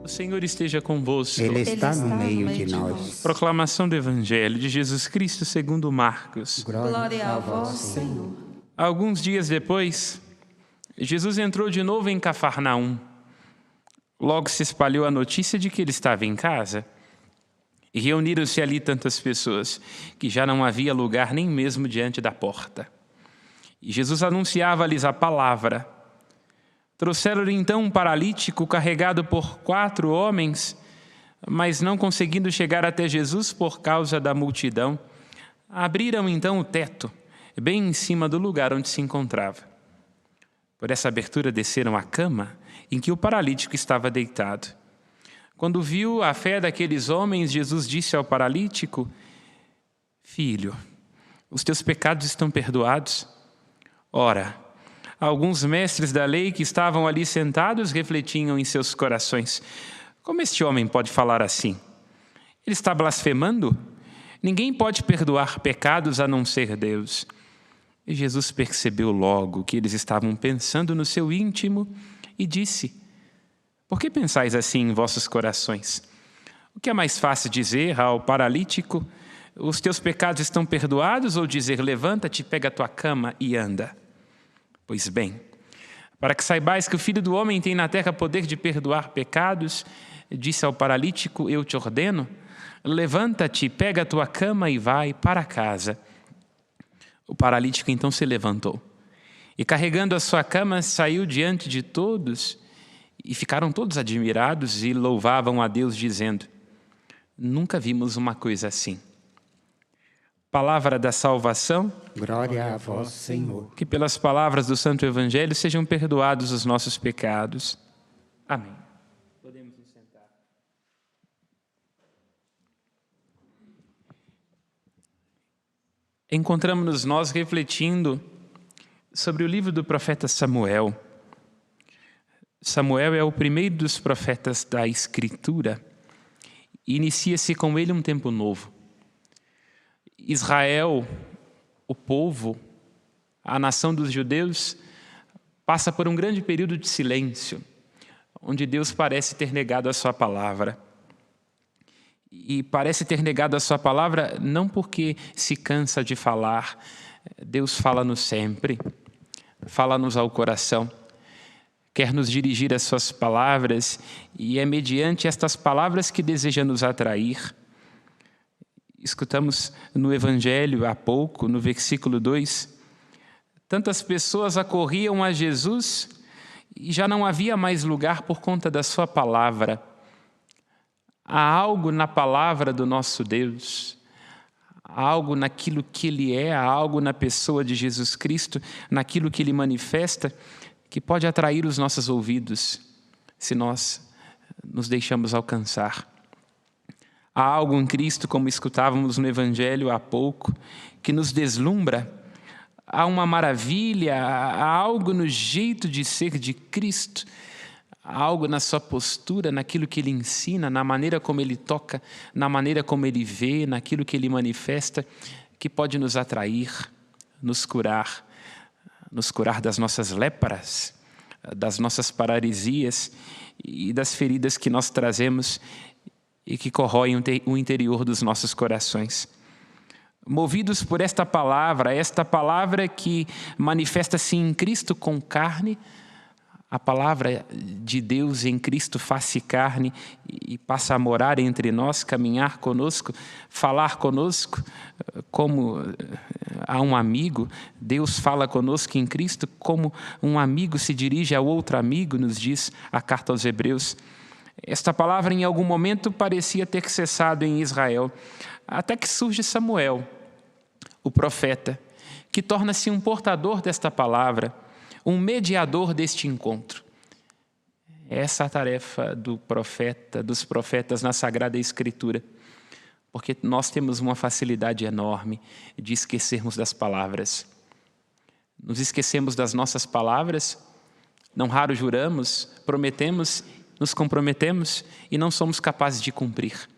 O Senhor esteja convosco. Ele está no meio de nós. Proclamação do Evangelho de Jesus Cristo segundo Marcos. Glória a vós, Senhor. Alguns dias depois, Jesus entrou de novo em Cafarnaum. Logo se espalhou a notícia de que ele estava em casa. E reuniram-se ali tantas pessoas que já não havia lugar nem mesmo diante da porta. E Jesus anunciava-lhes a palavra. Trouxeram-lhe então um paralítico carregado por 4 homens, mas não conseguindo chegar até Jesus por causa da multidão, abriram então o teto, bem em cima do lugar onde se encontrava. Por essa abertura desceram a cama em que o paralítico estava deitado. Quando viu a fé daqueles homens, Jesus disse ao paralítico: Filho, os teus pecados estão perdoados. Ora, alguns mestres da lei que estavam ali sentados refletiam em seus corações: como este homem pode falar assim? Ele está blasfemando? Ninguém pode perdoar pecados a não ser Deus. E Jesus percebeu logo que eles estavam pensando no seu íntimo e disse: por que pensais assim em vossos corações? O que é mais fácil dizer ao paralítico: os teus pecados estão perdoados, ou dizer: levanta-te, pega a tua cama e anda? Pois bem, para que saibais que o Filho do Homem tem na terra poder de perdoar pecados, disse ao paralítico: eu te ordeno, levanta-te, pega a tua cama e vai para casa. O paralítico então se levantou e, carregando a sua cama, saiu diante de todos, e ficaram todos admirados e louvavam a Deus, dizendo: nunca vimos uma coisa assim. Palavra da salvação. Glória a vós, Senhor. Que pelas palavras do Santo Evangelho sejam perdoados os nossos pecados. Amém. Podemos nos sentar. Encontramos-nos nós refletindo sobre o livro do profeta Samuel. Samuel é o primeiro dos profetas da Escritura e inicia-se com ele um tempo novo. Israel, o povo, a nação dos judeus, passa por um grande período de silêncio, onde Deus parece ter negado a sua palavra. E parece ter negado a sua palavra não porque se cansa de falar. Deus fala-nos sempre, fala-nos ao coração, quer nos dirigir as suas palavras, e é mediante estas palavras que deseja nos atrair. Escutamos no Evangelho há pouco, no versículo 2, tantas pessoas acorriam a Jesus e já não havia mais lugar por conta da sua palavra. Há algo na palavra do nosso Deus, há algo naquilo que Ele é, há algo na pessoa de Jesus Cristo, naquilo que Ele manifesta, que pode atrair os nossos ouvidos, se nós nos deixamos alcançar. Há algo em Cristo, como escutávamos no Evangelho há pouco, que nos deslumbra. Há uma maravilha, há algo no jeito de ser de Cristo, há algo na sua postura, naquilo que Ele ensina, na maneira como Ele toca, na maneira como Ele vê, naquilo que Ele manifesta, que pode nos atrair, nos curar das nossas léparas, das nossas paralisias e das feridas que nós trazemos e que corroem o interior dos nossos corações. Movidos por esta palavra que manifesta-se em Cristo com carne, a palavra de Deus em Cristo faz-se carne e passa a morar entre nós, caminhar conosco, falar conosco como a um amigo. Deus fala conosco em Cristo como um amigo se dirige a outro amigo, nos diz a carta aos Hebreus. Esta palavra em algum momento parecia ter cessado em Israel, até que surge Samuel, o profeta, que torna-se um portador desta palavra, um mediador deste encontro. Essa é a tarefa do profeta, dos profetas na Sagrada Escritura, porque nós temos uma facilidade enorme de esquecermos das palavras. Nos esquecemos das nossas palavras, não raro juramos, prometemos, nos comprometemos e não somos capazes de cumprir.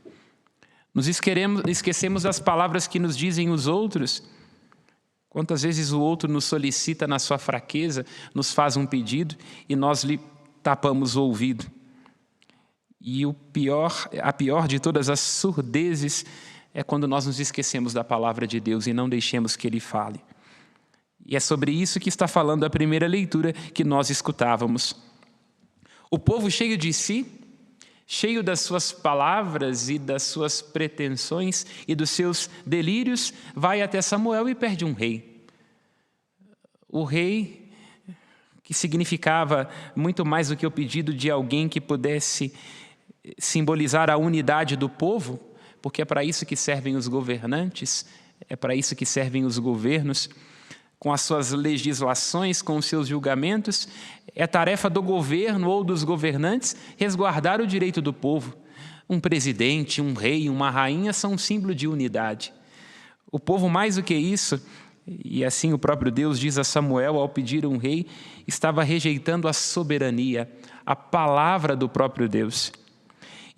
Nos esquecemos das palavras que nos dizem os outros. Quantas vezes o outro nos solicita na sua fraqueza, nos faz um pedido e nós lhe tapamos o ouvido. E a pior de todas as surdezes é quando nós nos esquecemos da palavra de Deus e não deixemos que Ele fale. E é sobre isso que está falando a primeira leitura que nós escutávamos. O povo cheio de si, cheio das suas palavras e das suas pretensões e dos seus delírios, vai até Samuel e pede um rei. O rei, que significava muito mais do que o pedido de alguém que pudesse simbolizar a unidade do povo, porque é para isso que servem os governantes, é para isso que servem os governos, com as suas legislações, com os seus julgamentos. É tarefa do governo ou dos governantes resguardar o direito do povo. Um presidente, um rei, uma rainha são um símbolo de unidade. O povo, mais do que isso, e assim o próprio Deus diz a Samuel ao pedir um rei, estava rejeitando a soberania, a palavra do próprio Deus.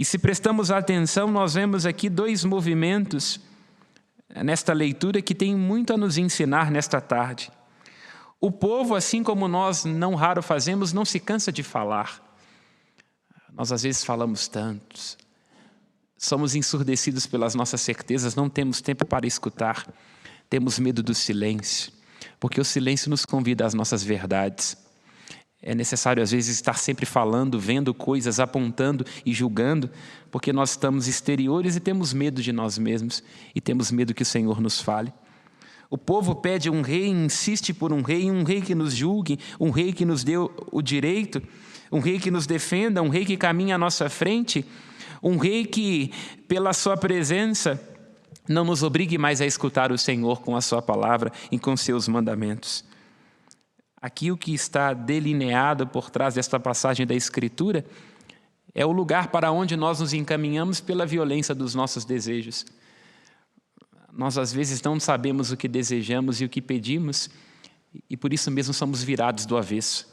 E se prestamos atenção, nós vemos aqui dois movimentos nesta leitura que tem muito a nos ensinar nesta tarde. O povo, assim como nós não raro fazemos, não se cansa de falar. Nós às vezes falamos tantos, somos ensurdecidos pelas nossas certezas, não temos tempo para escutar, temos medo do silêncio, porque o silêncio nos convida às nossas verdades. É necessário, às vezes, estar sempre falando, vendo coisas, apontando e julgando, porque nós estamos exteriores e temos medo de nós mesmos e temos medo que o Senhor nos fale. O povo pede um rei, insiste por um rei que nos julgue, um rei que nos dê o direito, um rei que nos defenda, um rei que caminhe à nossa frente, um rei que, pela sua presença, não nos obrigue mais a escutar o Senhor com a sua palavra e com seus mandamentos. Aqui o que está delineado por trás desta passagem da Escritura é o lugar para onde nós nos encaminhamos pela violência dos nossos desejos. Nós às vezes não sabemos o que desejamos e o que pedimos e por isso mesmo somos virados do avesso.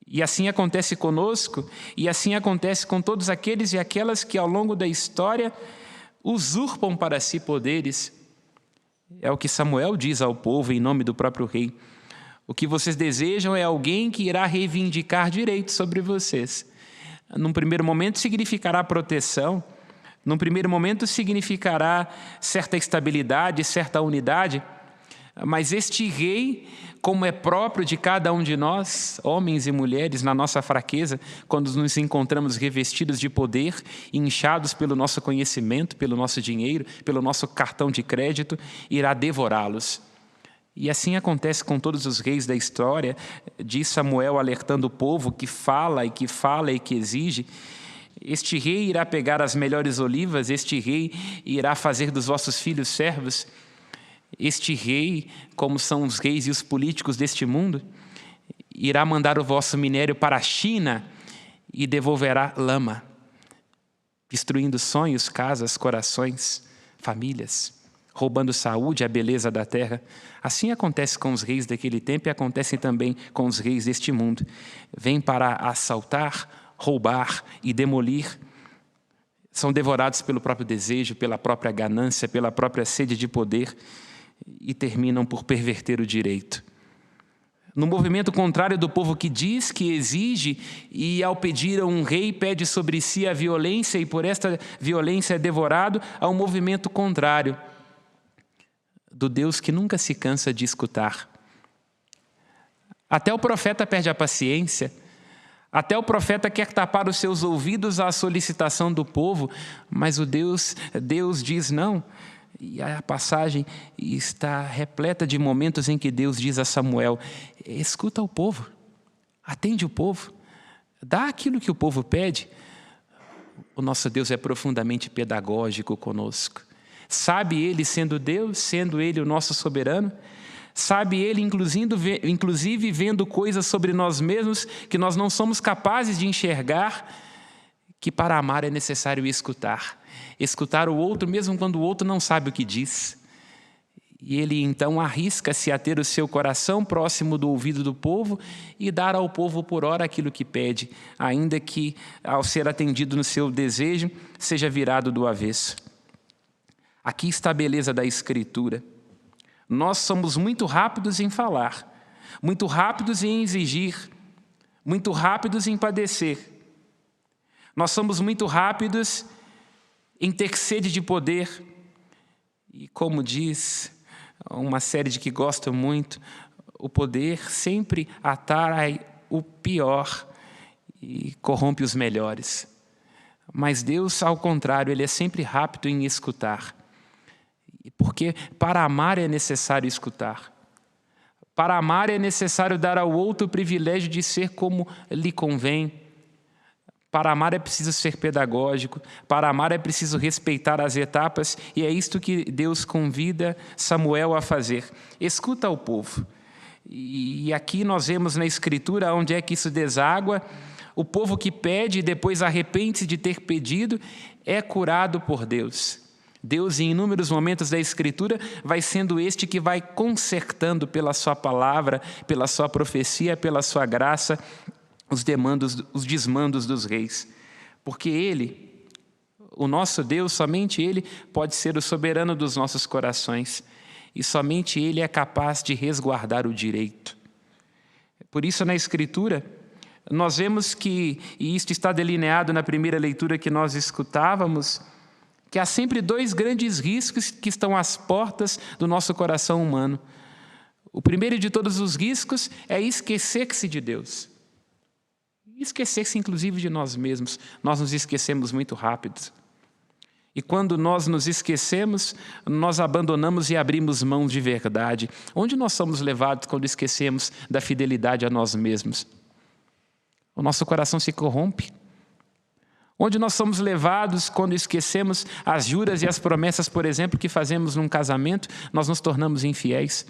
E assim acontece conosco e assim acontece com todos aqueles e aquelas que ao longo da história usurpam para si poderes. É o que Samuel diz ao povo em nome do próprio rei. O que vocês desejam é alguém que irá reivindicar direitos sobre vocês. Num primeiro momento significará proteção, num primeiro momento significará certa estabilidade, certa unidade, mas este rei, como é próprio de cada um de nós, homens e mulheres, na nossa fraqueza, quando nos encontramos revestidos de poder, inchados pelo nosso conhecimento, pelo nosso dinheiro, pelo nosso cartão de crédito, irá devorá-los. E assim acontece com todos os reis da história, diz Samuel alertando o povo que fala e que exige. Este rei irá pegar as melhores olivas, este rei irá fazer dos vossos filhos servos. Este rei, como são os reis e os políticos deste mundo, irá mandar o vosso minério para a China e devolverá lama, destruindo sonhos, casas, corações, famílias, roubando saúde, a beleza da terra. Assim acontece com os reis daquele tempo e acontece também com os reis deste mundo. Vêm para assaltar, roubar e demolir. São devorados pelo próprio desejo, pela própria ganância, pela própria sede de poder e terminam por perverter o direito. No movimento contrário do povo que diz, que exige e ao pedir a um rei pede sobre si a violência e por esta violência é devorado, há um movimento contrário do Deus que nunca se cansa de escutar. Até o profeta perde a paciência, até o profeta quer tapar os seus ouvidos à solicitação do povo, mas Deus diz não. E a passagem está repleta de momentos em que Deus diz a Samuel: escuta o povo, atende o povo, dá aquilo que o povo pede. O nosso Deus é profundamente pedagógico conosco. Sabe Ele sendo Deus, sendo Ele o nosso soberano, sabe Ele inclusive vendo coisas sobre nós mesmos que nós não somos capazes de enxergar, que para amar é necessário escutar o outro mesmo quando o outro não sabe o que diz. E Ele então arrisca-se a ter o seu coração próximo do ouvido do povo e dar ao povo por hora aquilo que pede, ainda que ao ser atendido no seu desejo seja virado do avesso. Aqui está a beleza da Escritura. Nós somos muito rápidos em falar, muito rápidos em exigir, muito rápidos em padecer. Nós somos muito rápidos em ter sede de poder. E como diz uma série de que gosto muito, o poder sempre atrai o pior e corrompe os melhores. Mas Deus, ao contrário, Ele é sempre rápido em escutar. Porque para amar é necessário escutar. Para amar é necessário dar ao outro o privilégio de ser como lhe convém. Para amar é preciso ser pedagógico. Para amar é preciso respeitar as etapas. E é isto que Deus convida Samuel a fazer. Escuta o povo. E aqui nós vemos na Escritura onde é que isso deságua. O povo que pede e depois arrepende-se de ter pedido é curado por Deus. Deus, em inúmeros momentos da Escritura, vai sendo este que vai consertando pela sua palavra, pela sua profecia, pela sua graça, os desmandos dos reis. Porque Ele, o nosso Deus, somente Ele pode ser o soberano dos nossos corações. E somente Ele é capaz de resguardar o direito. Por isso, na Escritura, nós vemos que, e isto está delineado na primeira leitura que nós escutávamos, que há sempre dois grandes riscos que estão às portas do nosso coração humano. O primeiro de todos os riscos é esquecer-se de Deus. Esquecer-se, inclusive, de nós mesmos. Nós nos esquecemos muito rápido. E quando nós nos esquecemos, nós abandonamos e abrimos mãos de verdade. Onde nós somos levados quando esquecemos da fidelidade a nós mesmos? O nosso coração se corrompe. Onde nós somos levados quando esquecemos as juras e as promessas, por exemplo, que fazemos num casamento, nós nos tornamos infiéis.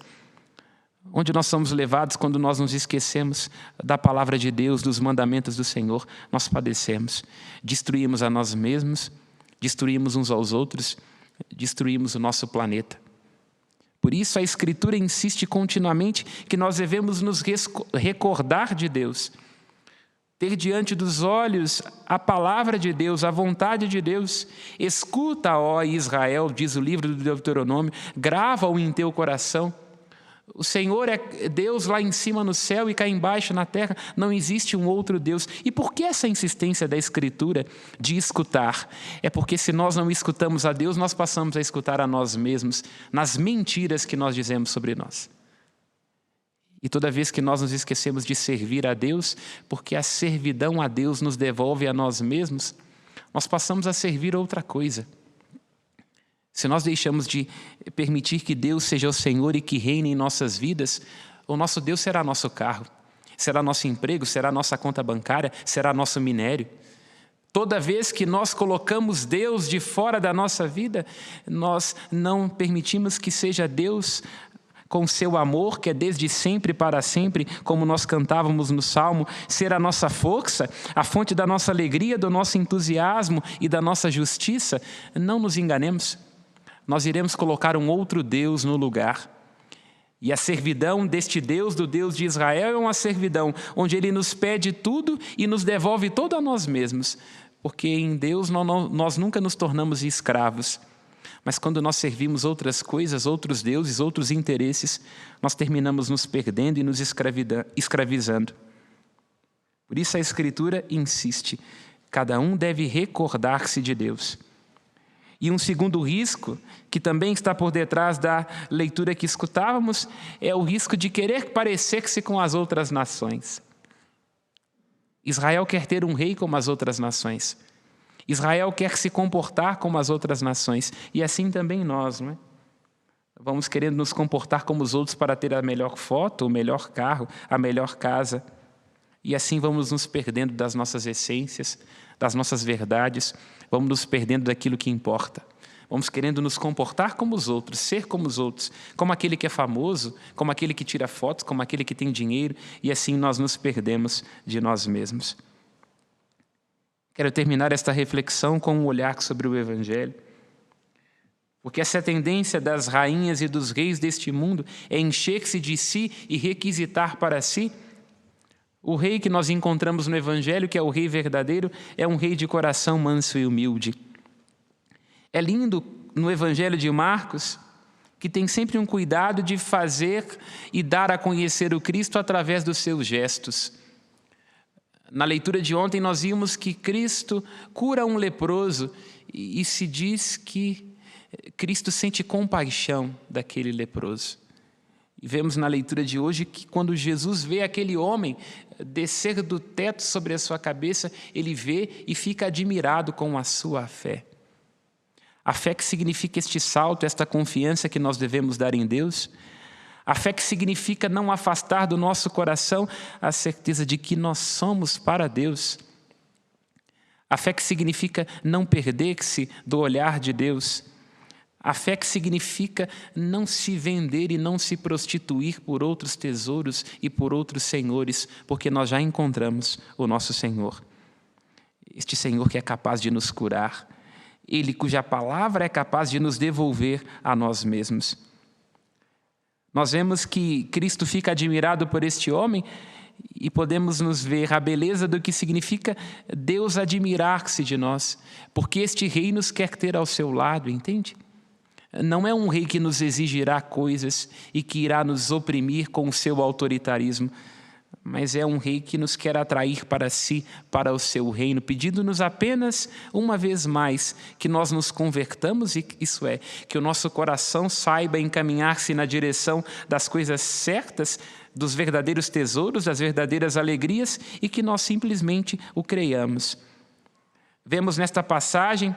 Onde nós somos levados quando nós nos esquecemos da palavra de Deus, dos mandamentos do Senhor, nós padecemos. Destruímos a nós mesmos, destruímos uns aos outros, destruímos o nosso planeta. Por isso a Escritura insiste continuamente que nós devemos nos recordar de Deus, ter diante dos olhos a palavra de Deus, a vontade de Deus. Escuta, ó Israel, diz o livro do Deuteronômio, grava-o em teu coração. O Senhor é Deus lá em cima no céu e cá embaixo na terra, não existe um outro Deus. E por que essa insistência da Escritura de escutar? É porque se nós não escutamos a Deus, nós passamos a escutar a nós mesmos, nas mentiras que nós dizemos sobre nós. E toda vez que nós nos esquecemos de servir a Deus, porque a servidão a Deus nos devolve a nós mesmos, nós passamos a servir outra coisa. Se nós deixamos de permitir que Deus seja o Senhor e que reine em nossas vidas, o nosso Deus será nosso carro, será nosso emprego, será nossa conta bancária, será nosso minério. Toda vez que nós colocamos Deus de fora da nossa vida, nós não permitimos que seja Deus com seu amor, que é desde sempre para sempre, como nós cantávamos no Salmo, ser a nossa força, a fonte da nossa alegria, do nosso entusiasmo e da nossa justiça. Não nos enganemos. Nós iremos colocar um outro Deus no lugar. E a servidão deste Deus, do Deus de Israel, é uma servidão onde Ele nos pede tudo e nos devolve todo a nós mesmos. Porque em Deus nós nunca nos tornamos escravos. Mas quando nós servimos outras coisas, outros deuses, outros interesses, nós terminamos nos perdendo e nos escravizando. Por isso a Escritura insiste, cada um deve recordar-se de Deus. E um segundo risco, que também está por detrás da leitura que escutávamos, é o risco de querer parecer-se com as outras nações. Israel quer ter um rei como as outras nações. Israel quer se comportar como as outras nações. E assim também nós, não é? Vamos querendo nos comportar como os outros para ter a melhor foto, o melhor carro, a melhor casa. E assim vamos nos perdendo das nossas essências, das nossas verdades, vamos nos perdendo daquilo que importa. Vamos querendo nos comportar como os outros, ser como os outros, como aquele que é famoso, como aquele que tira fotos, como aquele que tem dinheiro, e assim nós nos perdemos de nós mesmos. Quero terminar esta reflexão com um olhar sobre o Evangelho, porque essa tendência das rainhas e dos reis deste mundo é encher-se de si e requisitar para si. O rei que nós encontramos no Evangelho, que é o rei verdadeiro, é um rei de coração manso e humilde. É lindo no Evangelho de Marcos, que tem sempre um cuidado de fazer e dar a conhecer o Cristo através dos seus gestos. Na leitura de ontem nós vimos que Cristo cura um leproso e se diz que Cristo sente compaixão daquele leproso. E vemos na leitura de hoje que quando Jesus vê aquele homem descer do teto sobre a sua cabeça, ele vê e fica admirado com a sua fé. A fé que significa este salto, esta confiança que nós devemos dar em Deus. A fé que significa não afastar do nosso coração a certeza de que nós somos para Deus. A fé que significa não perder-se do olhar de Deus. A fé que significa não se vender e não se prostituir por outros tesouros e por outros senhores, porque nós já encontramos o nosso Senhor. Este Senhor que é capaz de nos curar, Ele cuja palavra é capaz de nos devolver a nós mesmos. Nós vemos que Cristo fica admirado por este homem e podemos nos ver a beleza do que significa Deus admirar-se de nós, porque este rei nos quer ter ao seu lado, entende? Não é um rei que nos exigirá coisas e que irá nos oprimir com o seu autoritarismo, mas é um rei que nos quer atrair para si, para o seu reino, pedindo-nos apenas, uma vez mais, que nós nos convertamos, e isso é, que o nosso coração saiba encaminhar-se na direção das coisas certas, dos verdadeiros tesouros, das verdadeiras alegrias, e que nós simplesmente o creiamos. Vemos nesta passagem,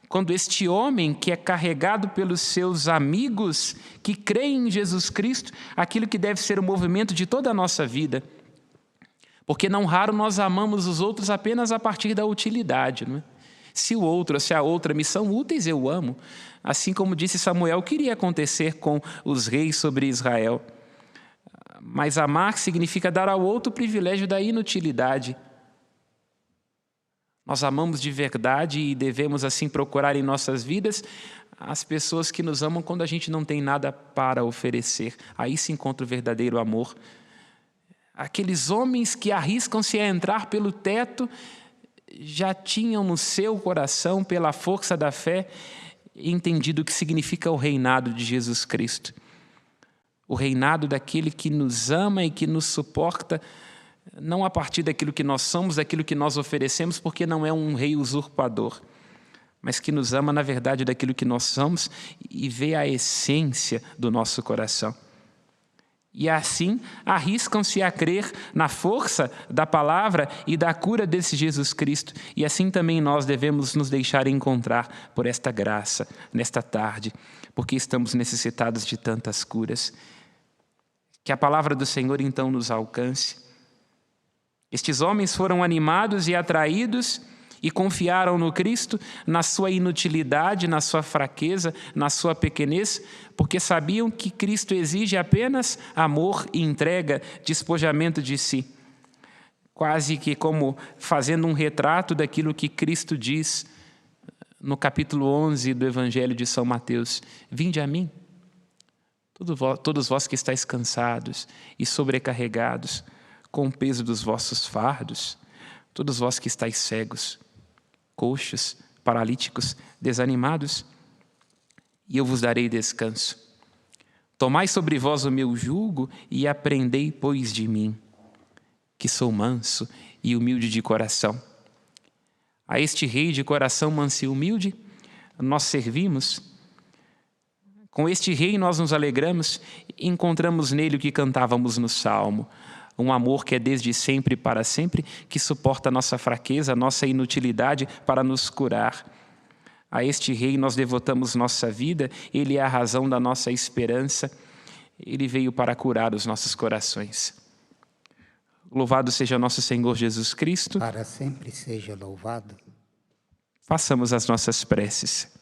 quando este homem que é carregado pelos seus amigos, que creem em Jesus Cristo, aquilo que deve ser o movimento de toda a nossa vida. Porque não raro nós amamos os outros apenas a partir da utilidade, não é? Se o outro, se a outra me são úteis, eu amo. Assim como disse Samuel, que iria acontecer com os reis sobre Israel. Mas amar significa dar ao outro o privilégio da inutilidade. Nós amamos de verdade e devemos assim procurar em nossas vidas as pessoas que nos amam quando a gente não tem nada para oferecer. Aí se encontra o verdadeiro amor. Aqueles homens que arriscam-se a entrar pelo teto já tinham no seu coração, pela força da fé, entendido o que significa o reinado de Jesus Cristo. O reinado daquele que nos ama e que nos suporta, não a partir daquilo que nós somos, daquilo que nós oferecemos, porque não é um rei usurpador, mas que nos ama, na verdade, daquilo que nós somos e vê a essência do nosso coração. E assim arriscam-se a crer na força da palavra e da cura desse Jesus Cristo. E assim também nós devemos nos deixar encontrar por esta graça, nesta tarde, porque estamos necessitados de tantas curas. Que a palavra do Senhor então nos alcance. Estes homens foram animados e atraídos e confiaram no Cristo, na sua inutilidade, na sua fraqueza, na sua pequenez, porque sabiam que Cristo exige apenas amor e entrega, despojamento de si. Quase que como fazendo um retrato daquilo que Cristo diz no capítulo 11 do Evangelho de São Mateus: vinde a mim, todos vós que estáis cansados e sobrecarregados com o peso dos vossos fardos, todos vós que estáis cegos, coxos, paralíticos, desanimados, e eu vos darei descanso. Tomai sobre vós o meu jugo e aprendei, pois, de mim, que sou manso e humilde de coração. A este rei de coração manso e humilde, nós servimos. Com este rei nós nos alegramos e encontramos nele o que cantávamos no Salmo. Um amor que é desde sempre e para sempre, que suporta a nossa fraqueza, a nossa inutilidade para nos curar. A este rei nós devotamos nossa vida, ele é a razão da nossa esperança, ele veio para curar os nossos corações. Louvado seja nosso Senhor Jesus Cristo. Para sempre seja louvado. Façamos as nossas preces.